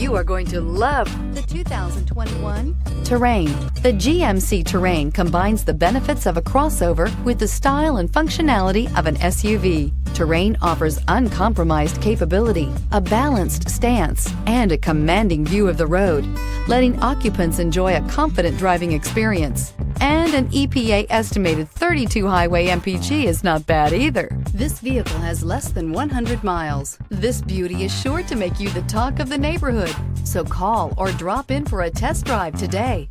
You are going to love the 2021 Terrain. The GMC Terrain combines the benefits of a crossover with the style and functionality of an SUV. Terrain offers uncompromised capability, a balanced stance, and a commanding view of the road, letting occupants enjoy a confident driving experience. And an EPA estimated 32 highway MPG is not bad either. This vehicle has less than 100 miles. This beauty is sure to make you the talk of the neighborhood. So call or drop in for a test drive today.